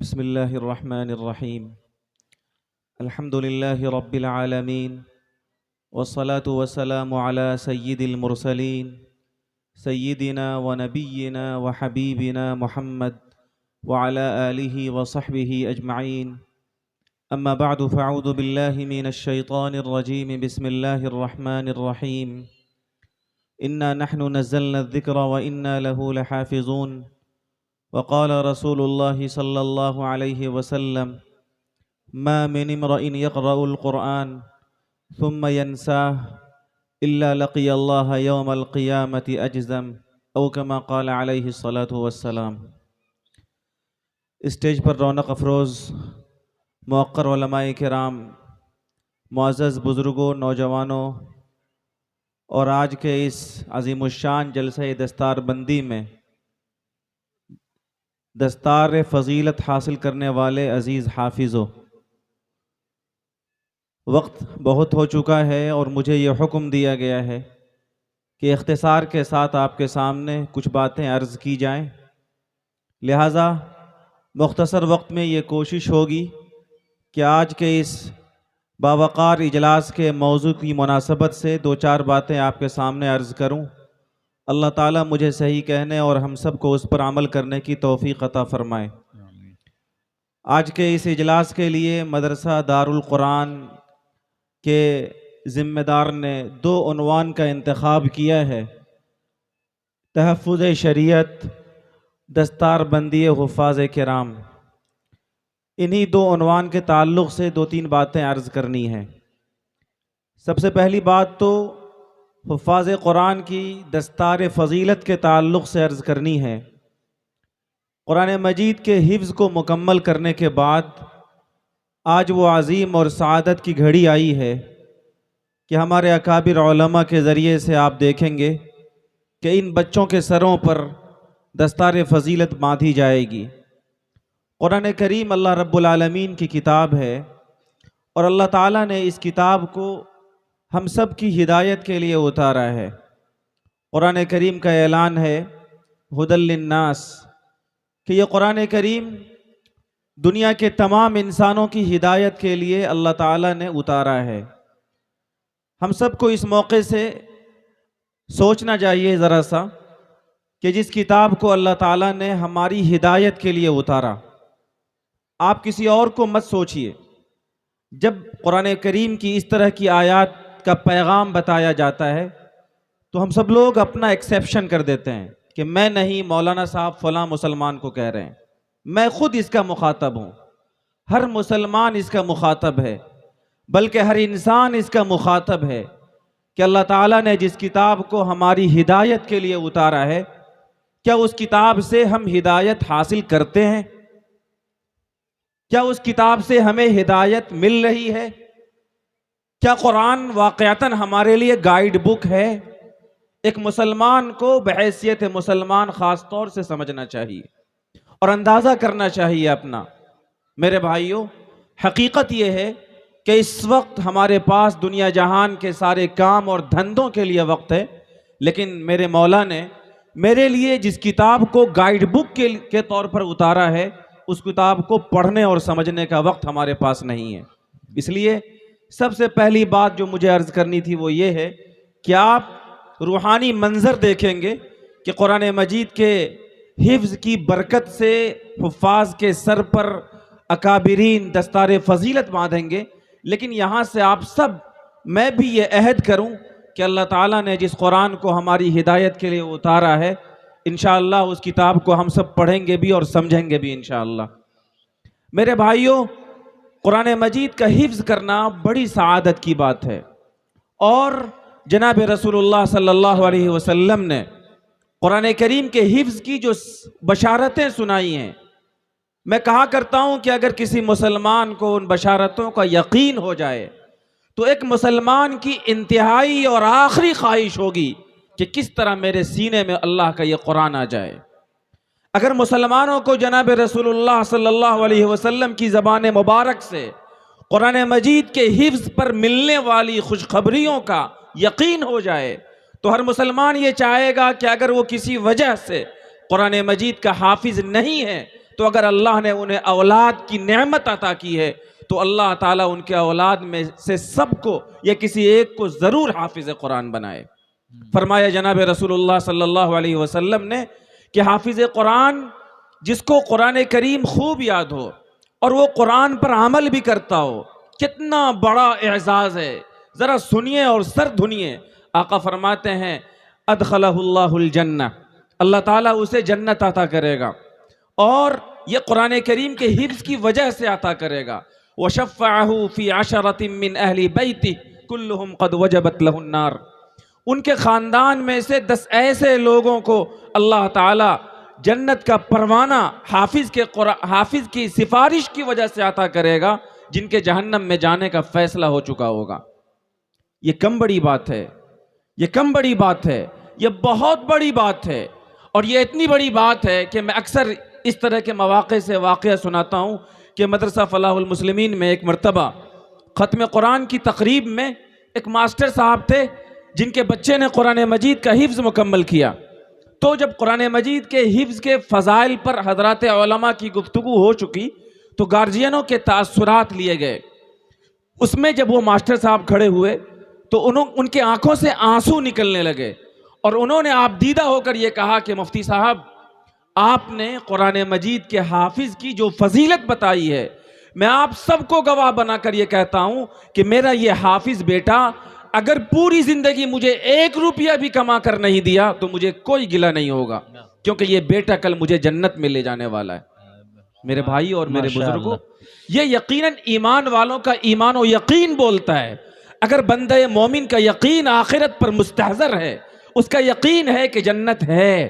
بسم الله الرحمن الرحيم. الحمد لله رب العالمين، والصلاة والسلام على سيد المرسلين سيدنا ونبينا وحبيبنا محمد وعلى آله وصحبه أجمعين. أما بعد، فأعوذ بالله من الشيطان الرجيم. بسم الله الرحمن الرحيم. إنا نحن نزلنا الذكر وإنا له لحافظون. وقال رسول الله صلى الله عليه وسلم: ما من امرئ يقرأ القرآن ثم ينساه إلا لقي الله يوم القيامة أجزم، أو كما قال عليه الصلاة والسلام. اسٹیج پر رونق افروز موقر علماء کرام، معزز بزرگوں، نوجوانوں، اور آج کے اس عظیم الشان جلسہ دستار بندی میں دستار فضیلت حاصل کرنے والے عزیز حافظوں، وقت بہت ہو چکا ہے اور مجھے یہ حکم دیا گیا ہے کہ اختصار کے ساتھ آپ کے سامنے کچھ باتیں عرض کی جائیں. لہٰذا مختصر وقت میں یہ کوشش ہوگی کہ آج کے اس باوقار اجلاس کے موضوع کی مناسبت سے دو چار باتیں آپ کے سامنے عرض کروں. اللہ تعالیٰ مجھے صحیح کہنے اور ہم سب کو اس پر عمل کرنے کی توفیق عطا فرمائے. آج کے اس اجلاس کے لیے مدرسہ دارالقرآن کے ذمہ دار نے دو عنوان کا انتخاب کیا ہے: تحفظ شریعت، دستار بندی حفاظ کرام. انہی دو عنوان کے تعلق سے دو تین باتیں عرض کرنی ہیں. سب سے پہلی بات تو حفاظ قرآن کی دستار فضیلت کے تعلق سے عرض کرنی ہے. قرآن مجید کے حفظ کو مکمل کرنے کے بعد آج وہ عظیم اور سعادت کی گھڑی آئی ہے کہ ہمارے اکابر علماء کے ذریعے سے آپ دیکھیں گے کہ ان بچوں کے سروں پر دستار فضیلت باندھی جائے گی. قرآن کریم اللہ رب العالمین کی کتاب ہے اور اللہ تعالیٰ نے اس کتاب کو ہم سب کی ہدایت کے لیے اتارا ہے. قرآن کریم کا اعلان ہے ھدی للناس، کہ یہ قرآن کریم دنیا کے تمام انسانوں کی ہدایت کے لیے اللہ تعالیٰ نے اتارا ہے. ہم سب کو اس موقع سے سوچنا چاہیے ذرا سا کہ جس کتاب کو اللہ تعالیٰ نے ہماری ہدایت کے لیے اتارا، آپ کسی اور کو مت سوچئے. جب قرآن کریم کی اس طرح کی آیات کا پیغام بتایا جاتا ہے تو ہم سب لوگ اپنا ایکسیپشن کر دیتے ہیں کہ میں نہیں، مولانا صاحب فلاں مسلمان کو کہہ رہے ہیں، میں خود اس کا مخاطب ہوں. ہر مسلمان اس کا مخاطب ہے، بلکہ ہر انسان اس کا مخاطب ہے کہ اللہ تعالیٰ نے جس کتاب کو ہماری ہدایت کے لیے اتارا ہے، کیا اس کتاب سے ہم ہدایت حاصل کرتے ہیں؟ کیا اس کتاب سے ہمیں ہدایت مل رہی ہے؟ کیا قرآن واقعتاً ہمارے لیے گائیڈ بک ہے؟ ایک مسلمان کو بحیثیت مسلمان خاص طور سے سمجھنا چاہیے اور اندازہ کرنا چاہیے اپنا. میرے بھائیوں، حقیقت یہ ہے کہ اس وقت ہمارے پاس دنیا جہان کے سارے کام اور دھندوں کے لیے وقت ہے، لیکن میرے مولا نے میرے لیے جس کتاب کو گائیڈ بک کے طور پر اتارا ہے، اس کتاب کو پڑھنے اور سمجھنے کا وقت ہمارے پاس نہیں ہے. اس لیے سب سے پہلی بات جو مجھے عرض کرنی تھی وہ یہ ہے کہ آپ روحانی منظر دیکھیں گے کہ قرآن مجید کے حفظ کی برکت سے حفاظ کے سر پر اکابرین دستار فضیلت باندھیں گے. لیکن یہاں سے آپ سب، میں بھی یہ عہد کروں کہ اللہ تعالیٰ نے جس قرآن کو ہماری ہدایت کے لیے اتارا ہے، انشاءاللہ اس کتاب کو ہم سب پڑھیں گے بھی اور سمجھیں گے بھی انشاءاللہ. میرے بھائیوں، قرآن مجید کا حفظ کرنا بڑی سعادت کی بات ہے، اور جناب رسول اللہ صلی اللہ علیہ وسلم نے قرآن کریم کے حفظ کی جو بشارتیں سنائی ہیں، میں کہا کرتا ہوں کہ اگر کسی مسلمان کو ان بشارتوں کا یقین ہو جائے تو ایک مسلمان کی انتہائی اور آخری خواہش ہوگی کہ کس طرح میرے سینے میں اللہ کا یہ قرآن آ جائے. اگر مسلمانوں کو جناب رسول اللہ صلی اللہ علیہ وسلم کی زبان مبارک سے قرآن مجید کے حفظ پر ملنے والی خوشخبریوں کا یقین ہو جائے تو ہر مسلمان یہ چاہے گا کہ اگر وہ کسی وجہ سے قرآن مجید کا حافظ نہیں ہے تو اگر اللہ نے انہیں اولاد کی نعمت عطا کی ہے تو اللہ تعالیٰ ان کے اولاد میں سے سب کو یا کسی ایک کو ضرور حافظ قرآن بنائے۔ فرمایا جناب رسول اللہ صلی اللہ علیہ وسلم نے کہ حافظ قرآن جس کو قرآن کریم خوب یاد ہو اور وہ قرآن پر عمل بھی کرتا ہو، کتنا بڑا اعزاز ہے، ذرا سنیے اور سر دھنیے۔ آقا فرماتے ہیں ادخلہ اللہ الجنہ، اللہ تعالیٰ اسے جنت عطا کرے گا، اور یہ قرآن کریم کے حفظ کی وجہ سے عطا کرے گا۔ وَشَفَّعَهُ فِي عَشَرَةٍ مِّنْ أَهْلِ بَيْتِهِ كُلُّهُمْ قَدْ وَجَبَتْ لَهُ النَّارِ، ان کے خاندان میں سے 10 ایسے لوگوں کو اللہ تعالیٰ جنت کا پروانہ حافظ کی سفارش کی وجہ سے عطا کرے گا، جن کے جہنم میں جانے کا فیصلہ ہو چکا ہوگا۔ یہ کم بڑی بات ہے، یہ کم بڑی بات ہے، یہ بہت بڑی بات ہے، اور یہ اتنی بڑی بات ہے کہ میں اکثر اس طرح کے مواقع سے واقعہ سناتا ہوں کہ مدرسہ فلاح المسلمین میں ایک مرتبہ ختم قرآن کی تقریب میں ایک ماسٹر صاحب تھے جن کے بچے نے قرآن مجید کا حفظ مکمل کیا، تو جب قرآن مجید کے حفظ کے فضائل پر حضرات علماء کی گفتگو ہو چکی تو گارجینوں کے تاثرات لیے گئے۔ اس میں جب وہ ماسٹر صاحب کھڑے ہوئے تو ان کے آنکھوں سے آنسو نکلنے لگے، اور انہوں نے آپ دیدہ ہو کر یہ کہا کہ مفتی صاحب، آپ نے قرآن مجید کے حافظ کی جو فضیلت بتائی ہے، میں آپ سب کو گواہ بنا کر یہ کہتا ہوں کہ میرا یہ حافظ بیٹا اگر پوری زندگی مجھے 1 روپیہ بھی کما کر نہیں دیا تو مجھے کوئی گلہ نہیں ہوگا، کیونکہ یہ بیٹا کل مجھے جنت میں لے جانے والا ہے۔ میرے بھائی اور میرے بزرگوں، یہ یقیناً ایمان والوں کا ایمان و یقین بولتا ہے۔ اگر بندہ مومن کا یقین آخرت پر مستحضر ہے، اس کا یقین ہے کہ جنت ہے،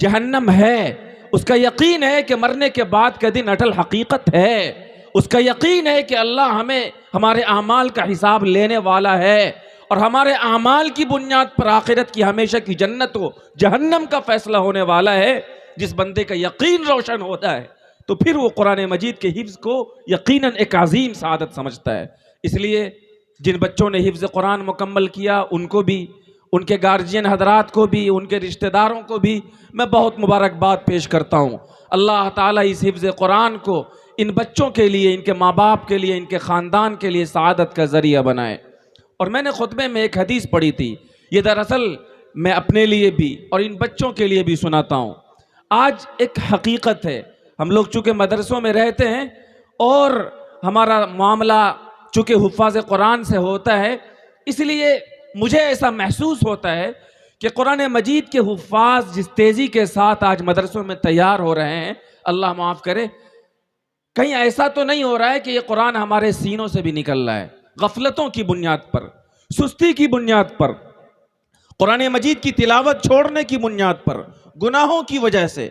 جہنم ہے، اس کا یقین ہے کہ مرنے کے بعد کا دن اٹل حقیقت ہے، اس کا یقین ہے کہ اللہ ہمیں ہمارے اعمال کا حساب لینے والا ہے، اور ہمارے اعمال کی بنیاد پر آخرت کی ہمیشہ کی جنت و جہنم کا فیصلہ ہونے والا ہے۔ جس بندے کا یقین روشن ہوتا ہے تو پھر وہ قرآن مجید کے حفظ کو یقیناً ایک عظیم سعادت سمجھتا ہے۔ اس لیے جن بچوں نے حفظ قرآن مکمل کیا ان کو بھی، ان کے گارجین حضرات کو بھی، ان کے رشتہ داروں کو بھی میں بہت مبارکباد پیش کرتا ہوں۔ اللہ تعالیٰ اس حفظ قرآن کو ان بچوں کے لیے، ان کے ماں باپ کے لیے، ان کے خاندان کے لیے سعادت کا ذریعہ بنائے۔ اور میں نے خطبے میں ایک حدیث پڑھی تھی، یہ دراصل میں اپنے لیے بھی اور ان بچوں کے لیے بھی سناتا ہوں۔ آج ایک حقیقت ہے، ہم لوگ چونکہ مدرسوں میں رہتے ہیں اور ہمارا معاملہ چونکہ حفاظ قرآن سے ہوتا ہے، اس لیے مجھے ایسا محسوس ہوتا ہے کہ قرآن مجید کے حفاظ جس تیزی کے ساتھ آج مدرسوں میں تیار ہو رہے ہیں، اللہ معاف کرے، کہیں ایسا تو نہیں ہو رہا ہے کہ یہ قرآن ہمارے سینوں سے بھی نکل رہا ہے، غفلتوں کی بنیاد پر، سستی کی بنیاد پر، قرآن مجید کی تلاوت چھوڑنے کی بنیاد پر، گناہوں کی وجہ سے۔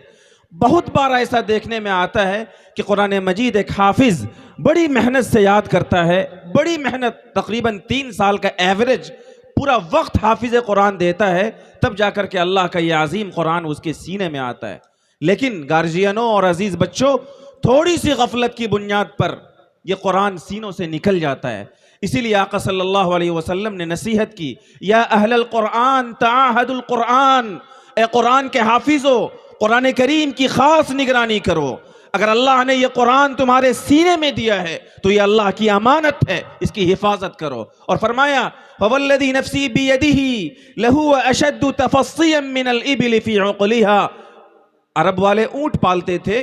بہت بار ایسا دیکھنے میں آتا ہے کہ قرآن مجید ایک حافظ بڑی محنت سے یاد کرتا ہے، بڑی محنت، تقریباً 3 سال کا ایوریج پورا وقت حافظ قرآن دیتا ہے، تب جا کر کے اللہ کا یہ عظیم قرآن اس کے سینے میں آتا ہے۔ لیکن گارجینوں اور عزیز بچوں، تھوڑی سی غفلت کی بنیاد پر یہ قرآن سینوں سے نکل جاتا ہے۔ اسی لیے آقا صلی اللہ علیہ وسلم نے نصیحت کی، یا اہل القرآن تعاہد القرآن، اے قرآن کے حافظو، قرآن کریم کی خاص نگرانی کرو۔ اگر اللہ نے یہ قرآن تمہارے سینے میں دیا ہے تو یہ اللہ کی امانت ہے، اس کی حفاظت کرو۔ اور فرمایا فوالذی نفسی بیدہ لہو اشد تفصیا من الابل فی عقلها۔ عرب والے اونٹ پالتے تھے،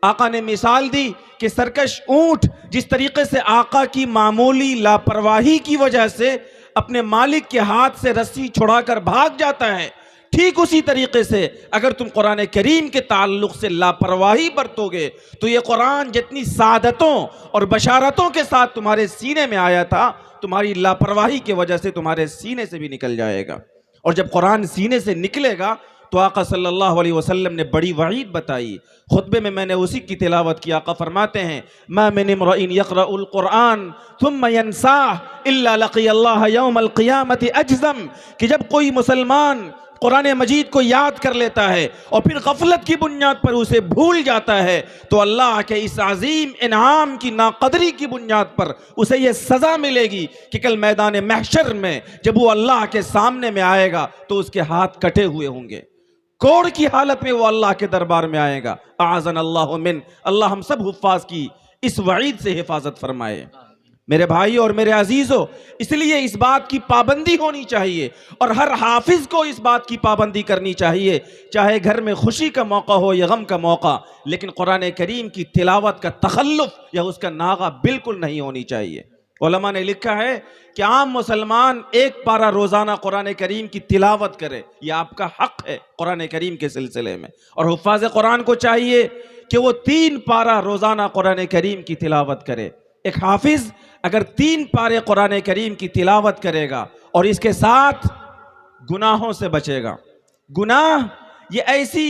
آقا نے مثال دی کہ سرکش اونٹ جس طریقے سے آقا کی معمولی لاپرواہی کی وجہ سے اپنے مالک کے ہاتھ سے رسی چھڑا کر بھاگ جاتا ہے، ٹھیک اسی طریقے سے اگر تم قرآن کریم کے تعلق سے لاپرواہی برتو گے تو یہ قرآن جتنی سعادتوں اور بشارتوں کے ساتھ تمہارے سینے میں آیا تھا، تمہاری لاپرواہی کی وجہ سے تمہارے سینے سے بھی نکل جائے گا۔ اور جب قرآن سینے سے نکلے گا تو آقا صلی اللہ علیہ وسلم نے بڑی وعید بتائی، خطبے میں میں نے اسی کی تلاوت کی۔ آقا فرماتے ہیں ما من امرئ یقرأ القرآن ثم ینساہ الا لقی اللہ یوم القیامت اجزم، کہ جب کوئی مسلمان قرآن مجید کو یاد کر لیتا ہے اور پھر غفلت کی بنیاد پر اسے بھول جاتا ہے تو اللہ کے اس عظیم انعام کی ناقدری کی بنیاد پر اسے یہ سزا ملے گی کہ کل میدان محشر میں جب وہ اللہ کے سامنے میں آئے گا تو اس کے ہاتھ کٹے ہوئے ہوں گے۔ کوڑ کی حالت میں وہ اللہ کے دربار میں آئے گا۔ اعاذنا اللہ من، اللہ ہم سب حفاظ کی اس وعید سے حفاظت فرمائے۔ میرے بھائی اور میرے عزیزو، اس لیے اس بات کی پابندی ہونی چاہیے اور ہر حافظ کو اس بات کی پابندی کرنی چاہیے، چاہے گھر میں خوشی کا موقع ہو یا غم کا موقع، لیکن قرآن کریم کی تلاوت کا تخلف یا اس کا ناغہ بالکل نہیں ہونی چاہیے۔ علماء نے لکھا ہے کہ عام مسلمان ایک پارہ روزانہ قرآن کریم کی تلاوت کرے، یہ آپ کا حق ہے قرآن کریم کے سلسلے میں، اور حفاظ قرآن کو چاہیے کہ وہ 3 پارہ روزانہ قرآن کریم کی تلاوت کرے۔ ایک حافظ اگر 3 پارے قرآن کریم کی تلاوت کرے گا اور اس کے ساتھ گناہوں سے بچے گا، گناہ یہ ایسی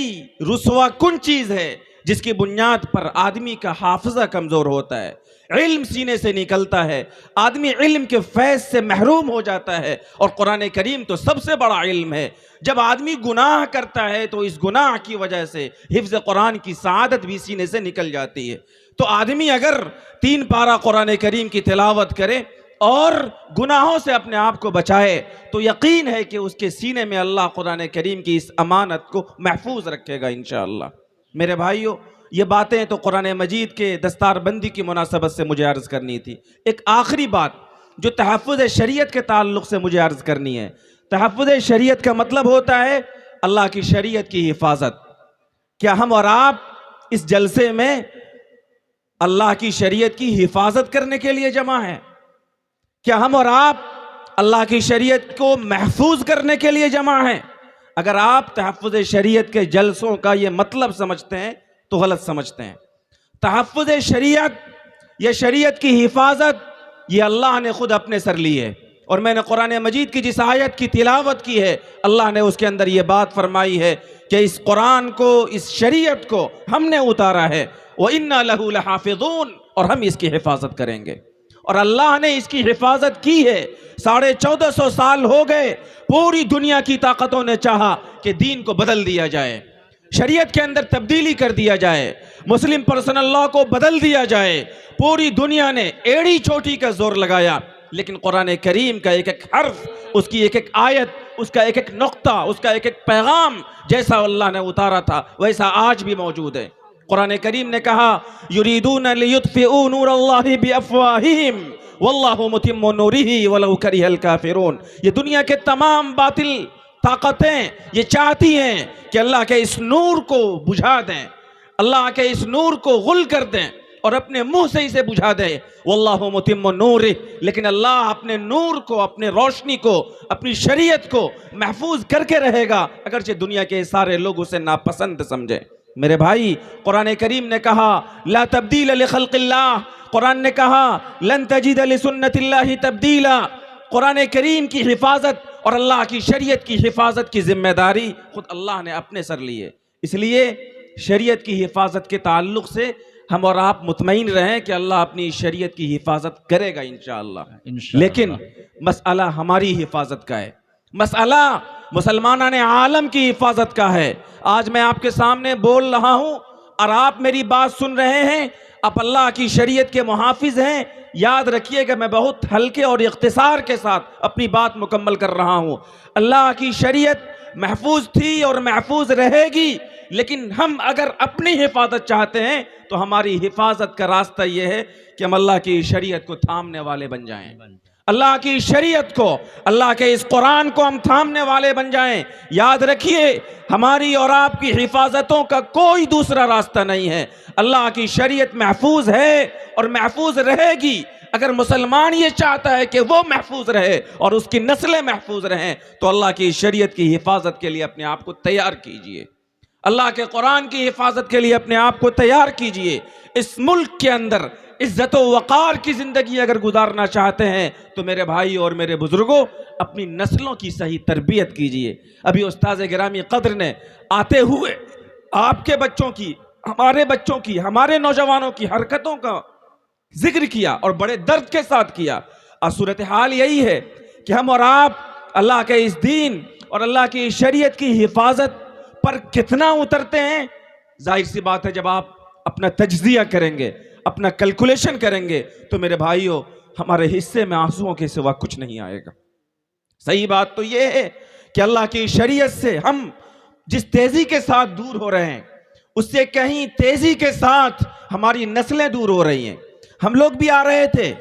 رسوا کن چیز ہے جس کی بنیاد پر آدمی کا حافظہ کمزور ہوتا ہے، علم سینے سے نکلتا ہے، آدمی علم کے فیض سے محروم ہو جاتا ہے، اور قرآن کریم تو سب سے بڑا علم ہے۔ جب آدمی گناہ کرتا ہے تو اس گناہ کی وجہ سے حفظ قرآن کی سعادت بھی سینے سے نکل جاتی ہے۔ تو آدمی اگر 3 پارہ قرآن کریم کی تلاوت کرے اور گناہوں سے اپنے آپ کو بچائے تو یقین ہے کہ اس کے سینے میں اللہ قرآن کریم کی اس امانت کو محفوظ رکھے گا انشاءاللہ۔ میرے بھائیو، یہ باتیں تو قرآن مجید کے دستار بندی کی مناسبت سے مجھے عرض کرنی تھی۔ ایک آخری بات جو تحفظ شریعت کے تعلق سے مجھے عرض کرنی ہے۔ تحفظ شریعت کا مطلب ہوتا ہے اللہ کی شریعت کی حفاظت۔ کیا ہم اور آپ اس جلسے میں اللہ کی شریعت کی حفاظت کرنے کے لیے جمع ہیں؟ کیا ہم اور آپ اللہ کی شریعت کو محفوظ کرنے کے لیے جمع ہیں؟ اگر آپ تحفظ شریعت کے جلسوں کا یہ مطلب سمجھتے ہیں تو غلط سمجھتے ہیں۔ تحفظ شریعت یا شریعت کی حفاظت یہ اللہ نے خود اپنے سر لی ہے، اور میں نے قرآن مجید کی جس آیت کی تلاوت کی ہے اللہ نے اس کے اندر یہ بات فرمائی ہے کہ اس قرآن کو، اس شریعت کو ہم نے اتارا ہے، وَإِنَّا لَهُ لَحَافِظُونَ، اور ہم اس کی حفاظت کریں گے۔ اور اللہ نے اس کی حفاظت کی ہے۔ 1450 سال ہو گئے، پوری دنیا کی طاقتوں نے چاہا کہ دین کو بدل دیا جائے، شریعت کے اندر تبدیلی کر دیا جائے، مسلم پرسنل لاء کو بدل دیا جائے، پوری دنیا نے ایڑی چوٹی کا زور لگایا، لیکن قرآن کریم کا ایک ایک حرف، اس کی ایک ایک آیت، اس کا ایک ایک نقطہ، اس کا ایک ایک پیغام جیسا اللہ نے اتارا تھا ویسا آج بھی موجود ہے۔ قرآن کریم نے کہا یریدون لیطفئوا نور اللہ بافواہہم واللہ متم نورہ ولو کرہ الکافرون۔ یہ دنیا کے تمام باطل طاقتیں یہ چاہتی ہیں کہ اللہ کے اس نور کو بجھا دیں، اللہ کے اس نور کو غل کر دیں اور اپنے منہ سے اسے بجھا دے، واللہ متم نورہ، لیکن اللہ اپنے نور کو، اپنے روشنی کو، اپنی شریعت کو محفوظ کر کے رہے گا، اگرچہ دنیا کے سارے لوگ اسے ناپسند سمجھیں۔ میرے بھائی، قرآن کریم نے کہا لا تبدیل لخلق اللہ، قرآن نے کہا لن تجد لسنت اللہ تبدیلا۔ قرآن کریم کی حفاظت اور اللہ کی شریعت کی حفاظت کی ذمہ داری خود اللہ نے اپنے سر لی ہے۔ اس لیے شریعت کی حفاظت کے تعلق سے ہم اور آپ مطمئن رہیں کہ اللہ اپنی شریعت کی حفاظت کرے گا انشاءاللہ۔ لیکن مسئلہ ہماری حفاظت کا ہے، مسئلہ مسلمانان عالم کی حفاظت کا ہے۔ آج میں آپ کے سامنے بول رہا ہوں اور آپ میری بات سن رہے ہیں، آپ اللہ کی شریعت کے محافظ ہیں۔ یاد رکھیے کہ میں بہت ہلکے اور اختصار کے ساتھ اپنی بات مکمل کر رہا ہوں۔ اللہ کی شریعت محفوظ تھی اور محفوظ رہے گی، لیکن ہم اگر اپنی حفاظت چاہتے ہیں تو ہماری حفاظت کا راستہ یہ ہے کہ ہم اللہ کی شریعت کو تھامنے والے بن جائیں، اللہ کی شریعت کو، اللہ کے اس قرآن کو ہم تھامنے والے بن جائیں۔ یاد رکھیے ہماری اور آپ کی حفاظتوں کا کوئی دوسرا راستہ نہیں ہے۔ اللہ کی شریعت محفوظ ہے اور محفوظ رہے گی۔ اگر مسلمان یہ چاہتا ہے کہ وہ محفوظ رہے اور اس کی نسلیں محفوظ رہیں تو اللہ کی شریعت کی حفاظت کے لیے اپنے آپ کو تیار کیجئے، اللہ کے قرآن کی حفاظت کے لیے اپنے آپ کو تیار کیجئے۔ اس ملک کے اندر عزت و وقار کی زندگی اگر گزارنا چاہتے ہیں تو میرے بھائی اور میرے بزرگوں اپنی نسلوں کی صحیح تربیت کیجئے۔ ابھی استاذ گرامی قدر نے آتے ہوئے آپ کے بچوں کی، ہمارے بچوں کی، ہمارے نوجوانوں کی حرکتوں کا ذکر کیا اور بڑے درد کے ساتھ کیا، اور صورتحال یہی ہے کہ ہم اور آپ اللہ کے اس دین اور اللہ کی شریعت کی حفاظت پر کتنا اترتے ہیں۔ ظاہر سی بات ہے جب آپ اپنا تجزیہ کریں گے، اپنا کیلکولیشن کریں گے تو میرے بھائیوں ہمارے حصے میں آنسوؤں کے سوا کچھ نہیں آئے گا۔ صحیح بات تو یہ ہے کہ اللہ کی شریعت سے ہم جس تیزی کے ساتھ دور ہو رہے ہیں اس سے کہیں تیزی کے ساتھ ہماری نسلیں دور ہو رہی ہیں۔ ہم لوگ بھی آ رہے تھے،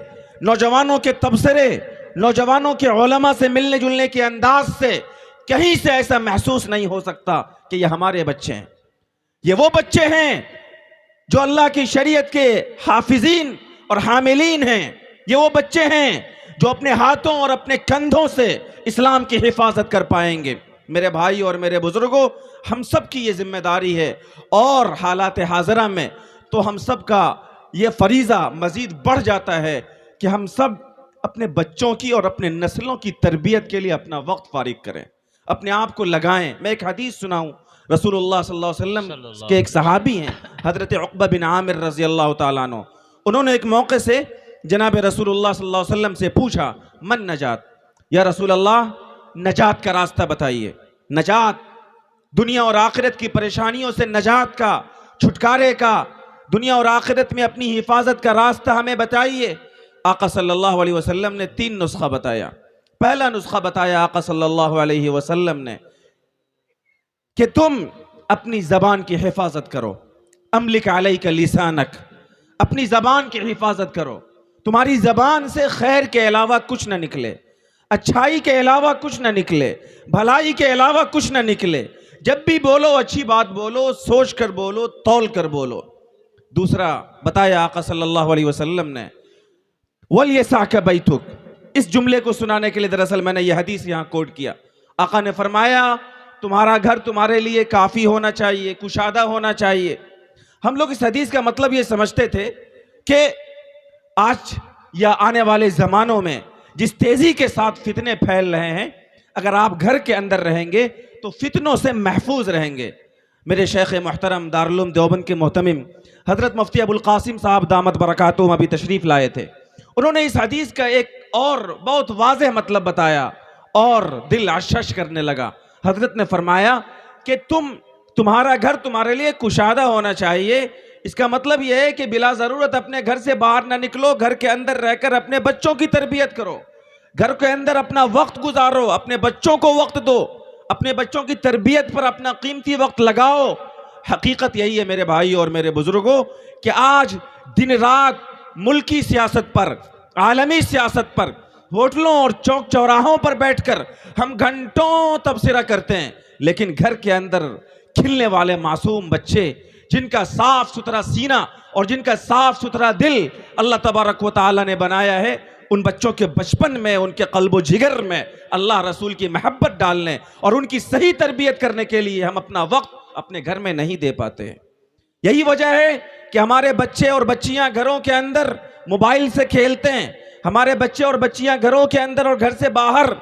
نوجوانوں کے تبصرے، نوجوانوں کے علماء سے ملنے جلنے کے انداز سے کہیں سے ایسا محسوس نہیں ہو سکتا کہ یہ ہمارے بچے ہیں۔ یہ وہ بچے ہیں جو اللہ کی شریعت کے حافظین اور حاملین ہیں۔ یہ وہ بچے ہیں جو اپنے ہاتھوں اور اپنے کندھوں سے اسلام کی حفاظت کر پائیں گے۔ میرے بھائی اور میرے بزرگوں، ہم سب کی یہ ذمہ داری ہے، اور حالات حاضرہ میں تو ہم سب کا یہ فریضہ مزید بڑھ جاتا ہے کہ ہم سب اپنے بچوں کی اور اپنے نسلوں کی تربیت کے لیے اپنا وقت فارغ کریں، اپنے آپ کو لگائیں۔ میں ایک حدیث سناؤں، رسول اللہ صلی اللہ علیہ وسلم کے ایک صحابی ہیں حضرت عقبہ بن عامر رضی اللہ تعالیٰ عنہ، انہوں نے ایک موقع سے جناب رسول اللہ صلی اللہ علیہ وسلم سے پوچھا، من نجات، یا رسول اللہ نجات کا راستہ بتائیے، نجات، دنیا اور آخرت کی پریشانیوں سے نجات کا، چھٹکارے کا، دنیا اور آخرت میں اپنی حفاظت کا راستہ ہمیں بتائیے۔ آقا صلی اللہ علیہ وسلم نے 3 نسخہ بتایا۔ پہلا نسخہ بتایا آقا صلی اللہ علیہ وسلم نے کہ تم اپنی زبان کی حفاظت کرو، املک علیک لسانک، اپنی زبان کی حفاظت کرو، تمہاری زبان سے خیر کے علاوہ کچھ نہ نکلے، اچھائی کے علاوہ کچھ نہ نکلے، بھلائی کے علاوہ کچھ نہ نکلے، جب بھی بولو اچھی بات بولو، سوچ کر بولو، تول کر بولو۔ دوسرا بتایا آقا صلی اللہ علیہ وسلم نے، وَلْيَسَعْكَ بَيْتُكَ، اس جملے کو سنانے کے لیے دراصل میں نے یہ حدیث یہاں کوٹ کیا۔ آقا نے فرمایا تمہارا گھر تمہارے لیے کافی ہونا چاہیے، کشادہ ہونا چاہیے۔ ہم لوگ اس حدیث کا مطلب یہ سمجھتے تھے کہ آج یا آنے والے زمانوں میں جس تیزی کے ساتھ فتنے پھیل رہے ہیں، اگر آپ گھر کے اندر رہیں گے تو فتنوں سے محفوظ رہیں گے۔ میرے شیخ محترم دارالعلوم دیوبند کے محتمم حضرت مفتی ابو القاسم صاحب دامت برکاتہم ابھی تشریف لائے تھے، انہوں نے اس حدیث کا ایک اور بہت واضح مطلب بتایا اور دل عشش کرنے لگا۔ حضرت نے فرمایا کہ تمہارا گھر تمہارے لیے کشادہ ہونا چاہیے، اس کا مطلب یہ ہے کہ بلا ضرورت اپنے گھر سے باہر نہ نکلو، گھر کے اندر رہ کر اپنے بچوں کی تربیت کرو، گھر کے اندر اپنا وقت گزارو، اپنے بچوں کو وقت دو، اپنے بچوں کی تربیت پر اپنا قیمتی وقت لگاؤ۔ حقیقت یہی ہے میرے بھائی اور میرے بزرگوں کہ آج دن رات ملکی سیاست پر، عالمی سیاست پر، ہوٹلوں اور چوک چوراہوں پر بیٹھ کر ہم گھنٹوں تبصرہ کرتے ہیں، لیکن گھر کے اندر کھلنے والے معصوم بچے جن کا صاف ستھرا سینہ اور جن کا صاف ستھرا دل اللہ تبارک و تعالیٰ نے بنایا ہے، ان بچوں کے بچپن میں، ان کے قلب و جگر میں اللہ رسول کی محبت ڈالنے اور ان کی صحیح تربیت کرنے کے لیے ہم اپنا وقت اپنے گھر میں نہیں دے پاتے ہیں۔ یہی وجہ ہے کہ ہمارے بچے اور بچیاں گھروں کے اندر موبائل سے کھیلتے ہیں، ہمارے بچے اور بچیاں گھروں کے اندر اور گھر سے باہر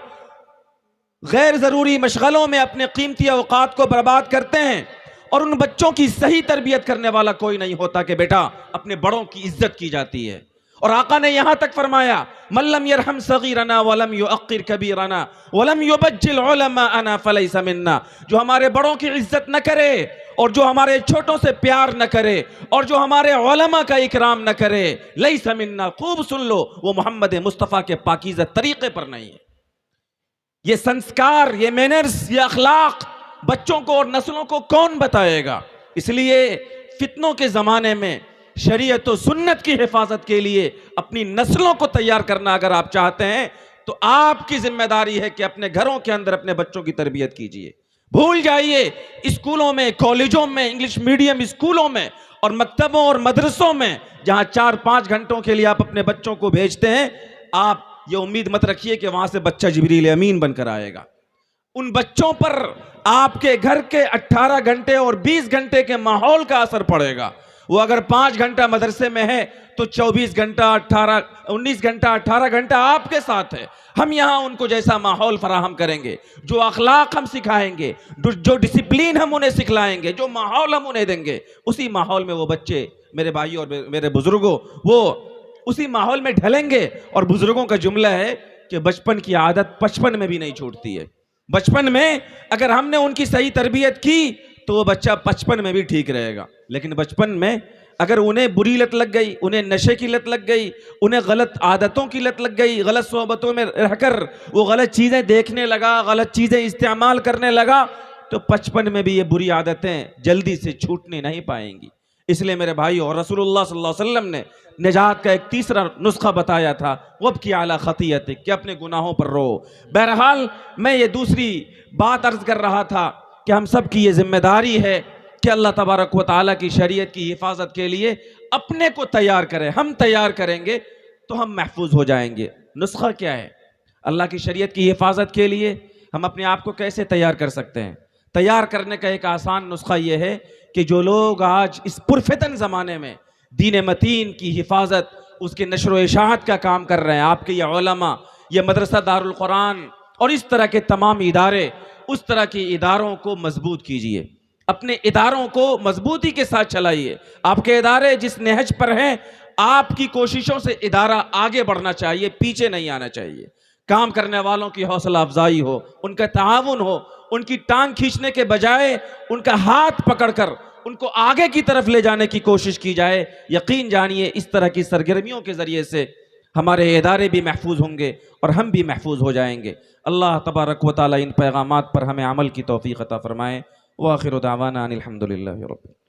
غیر ضروری مشغلوں میں اپنے قیمتی اوقات کو برباد کرتے ہیں، اور ان بچوں کی صحیح تربیت کرنے والا کوئی نہیں ہوتا کہ بیٹا اپنے بڑوں کی عزت کی جاتی ہے۔ اور آقا نے یہاں تک فرمایا من لم يرحم صغیرنا ولم يؤقر کبیرنا ولم يبجل علماءنا فلیس منا، جو ہمارے بڑوں کی عزت نہ کرے اور جو ہمارے چھوٹوں سے پیار نہ کرے اور جو ہمارے علماء کا اکرام نہ کرے، لیس منا، خوب سن لو، وہ محمد مصطفیٰ کے پاکیزہ طریقے پر نہیں ہے۔ یہ سنسکار، یہ مینرز، یہ اخلاق بچوں کو اور نسلوں کو کون بتائے گا؟ اس لیے فتنوں کے زمانے میں شریعت و سنت کی حفاظت کے لیے اپنی نسلوں کو تیار کرنا اگر آپ چاہتے ہیں تو آپ کی ذمہ داری ہے کہ اپنے گھروں کے اندر اپنے بچوں کی تربیت کیجیے۔ بھول جائیے اسکولوں میں، کالجوں میں، انگلش میڈیم اسکولوں میں اور مکتبوں اور مدرسوں میں جہاں 4-5 گھنٹوں کے لیے آپ اپنے بچوں کو بھیجتے ہیں، آپ یہ امید مت رکھیے کہ وہاں سے بچہ جبریل امین بن کر آئے گا۔ ان بچوں پر آپ کے گھر کے 18 گھنٹے اور 20 گھنٹے کے ماحول کا اثر پڑے گا۔ وہ اگر 5 گھنٹہ مدرسے میں ہے تو 19 گھنٹہ 18 گھنٹہ آپ کے ساتھ ہے۔ ہم یہاں ان کو جیسا ماحول فراہم کریں گے، جو اخلاق ہم سکھائیں گے، جو ڈسپلین ہم انہیں سکھلائیں گے، جو ماحول ہم انہیں دیں گے، اسی ماحول میں وہ بچے، میرے بھائی اور میرے بزرگوں، وہ اسی ماحول میں ڈھلیں گے۔ اور بزرگوں کا جملہ ہے کہ بچپن کی عادت 55 میں بھی نہیں چھوٹتی ہے۔ بچپن میں اگر ہم نے ان کی صحیح تربیت کی تو وہ بچہ 55 میں بھی ٹھیک رہے گا، لیکن بچپن میں اگر انہیں بری لت لگ گئی، انہیں نشے کی لت لگ گئی، انہیں غلط عادتوں کی لت لگ گئی، غلط صحبتوں میں رہ کر وہ غلط چیزیں دیکھنے لگا، غلط چیزیں استعمال کرنے لگا، تو 55 میں بھی یہ بری عادتیں جلدی سے چھوٹنے نہیں پائیں گی. اس لیے میرے بھائی، اور رسول اللہ صلی اللہ علیہ وسلم نے نجات کا ایک تیسرا نسخہ بتایا تھا، وَابْكِ عَلَىٰ خَطِيئَتِكَ، کہ اپنے گناہوں پر رو. بہرحال میں یہ دوسری بات عرض کر رہا تھا کہ ہم سب کی یہ ذمہ داری ہے کہ اللہ تبارک و تعالیٰ کی شریعت کی حفاظت کے لیے اپنے کو تیار کریں. ہم تیار کریں گے تو ہم محفوظ ہو جائیں گے. نسخہ کیا ہے؟ اللہ کی شریعت کی حفاظت کے لیے ہم اپنے آپ کو کیسے تیار کر سکتے ہیں؟ تیار کرنے کا ایک آسان نسخہ یہ ہے کہ جو لوگ آج اس پرفتن زمانے میں دین متین کی حفاظت، اس کے نشر و اشاعت کا کام کر رہے ہیں، آپ کے یہ علماء، یہ مدرسہ دارالقرآن اور اس طرح کے تمام ادارے، اس طرح کے اداروں کو مضبوط کیجئے. اپنے اداروں کو مضبوطی کے ساتھ چلائیے. آپ کے ادارے جس نہج پر ہیں، آپ کی کوششوں سے ادارہ آگے بڑھنا چاہیے، پیچھے نہیں آنا چاہیے. کام کرنے والوں کی حوصلہ افزائی ہو، ان کا تعاون ہو، ان کی ٹانگ کھینچنے کے بجائے ان کا ہاتھ پکڑ کر ان کو آگے کی طرف لے جانے کی کوشش کی جائے. یقین جانیے اس طرح کی سرگرمیوں کے ذریعے سے ہمارے ادارے بھی محفوظ ہوں گے اور ہم بھی محفوظ ہو جائیں گے. اللہ تبارک و تعالیٰ ان پیغامات پر ہمیں عمل کی توفیق عطا فرمائے. وآخر دعوانا ان الحمد للہ رب